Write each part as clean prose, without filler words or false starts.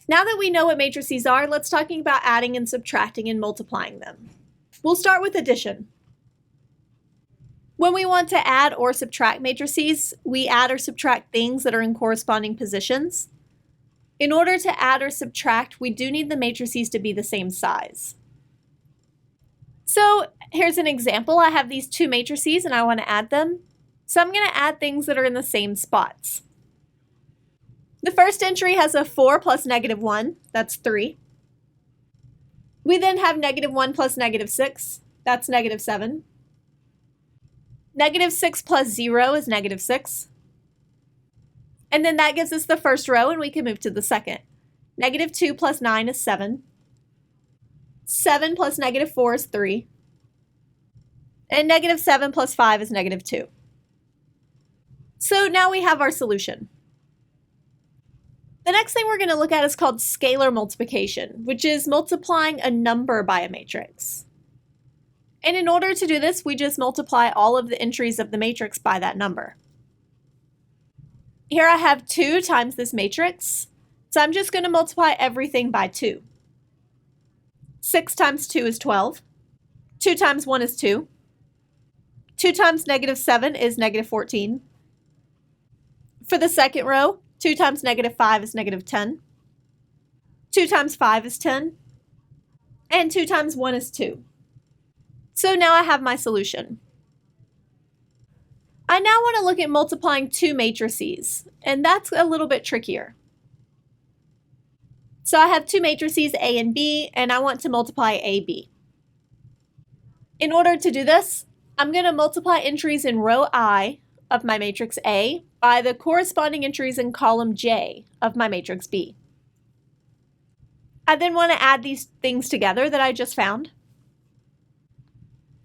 Now that we know what matrices are, let's talk about adding and subtracting and multiplying them. We'll start with addition. When we want to add or subtract matrices, we add or subtract things that are in corresponding positions. In order to add or subtract, we do need the matrices to be the same size. So here's an example. I have these two matrices and I want to add them. So I'm going to add things that are in the same spots. The first entry has a 4 plus -1, that's 3. We then have -1 plus -6, that's -7. -6 plus 0 is -6. And then that gives us the first row, and we can move to the second. -2 plus 9 is 7. 7 plus -4 is 3. And -7 plus 5 is -2. So now we have our solution. The next thing we're going to look at is called scalar multiplication, which is multiplying a number by a matrix. And in order to do this, we just multiply all of the entries of the matrix by that number. Here I have 2 times this matrix, so I'm just going to multiply everything by 2. 6 times 2 is 12. 2 times 1 is 2. 2 times -7 is -14. For the second row, 2 times -5 is -10. 2 times 5 is 10. And 2 times 1 is 2. So now I have my solution. I now want to look at multiplying two matrices, and that's a little bit trickier. So I have two matrices, A and B, and I want to multiply AB. In order to do this, I'm going to multiply entries in row I of my matrix A by the corresponding entries in column J of my matrix B. I then want to add these things together that I just found.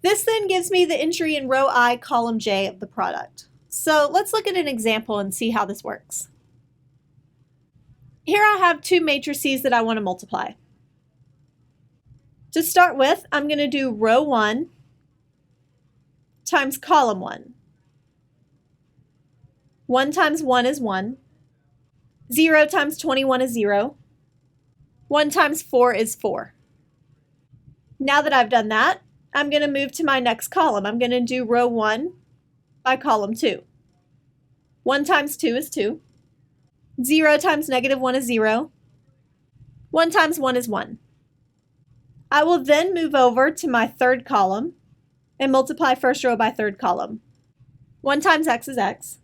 This then gives me the entry in row I, column J of the product. So let's look at an example and see how this works. Here I have two matrices that I want to multiply. To start with, I'm going to do row 1 times column 1. 1 times 1 is 1. 0 times 21 is 0. 1 times 4 is 4. Now that I've done that, I'm going to move to my next column. I'm going to do row 1 by column 2. 1 times 2 is 2. 0 times -1 is 0. 1 times 1 is 1. I will then move over to my third column and multiply first row by third column. 1 times x is x.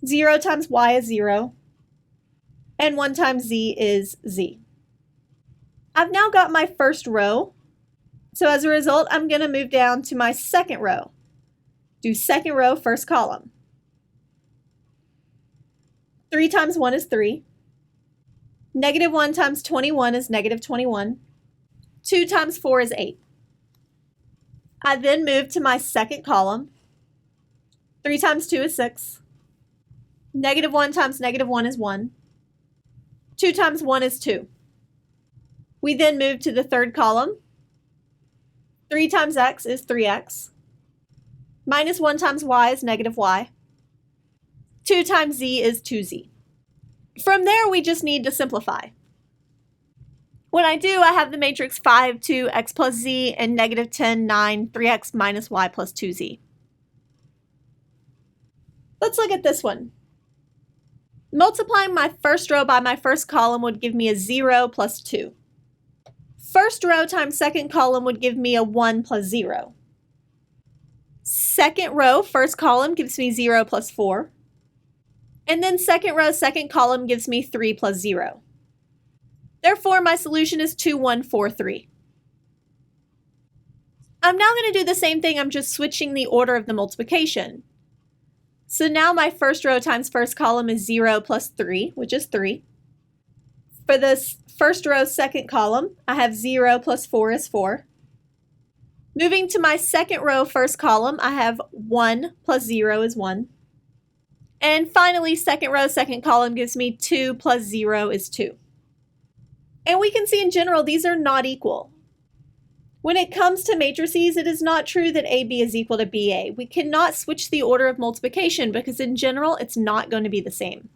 0 times y is 0. And 1 times z is z. I've now got my first row. So as a result, I'm going to move down to my second row. Do second row, first column. 3 times 1 is 3. -1 times 21 is -21. 2 times 4 is 8. I then move to my second column. 3 times 2 is 6. -1 times -1 is 1. 2 times 1 is 2. We then move to the third column. 3 times x is 3x. -1 times y is -y. 2 times z is 2z. From there, we just need to simplify. When I do, I have the matrix 5, 2, x plus z, and -10, 9, 3x minus y plus 2z. Let's look at this one. Multiplying my first row by my first column would give me a 0 plus 2. First row times second column would give me a 1 plus 0. Second row, first column gives me 0 plus 4. And then second row, second column gives me 3 plus 0. Therefore, my solution is 2, 1, 4, 3. I'm now going to do the same thing, I'm just switching the order of the multiplication. So now my first row times first column is 0 plus 3, which is 3. For this first row, second column, I have 0 plus 4 is 4. Moving to my second row, first column, I have 1 plus 0 is 1. And finally, second row, second column gives me 2 plus 0 is 2. And we can see in general, these are not equal. When it comes to matrices, it is not true that AB is equal to BA. We cannot switch the order of multiplication because in general, it's not going to be the same.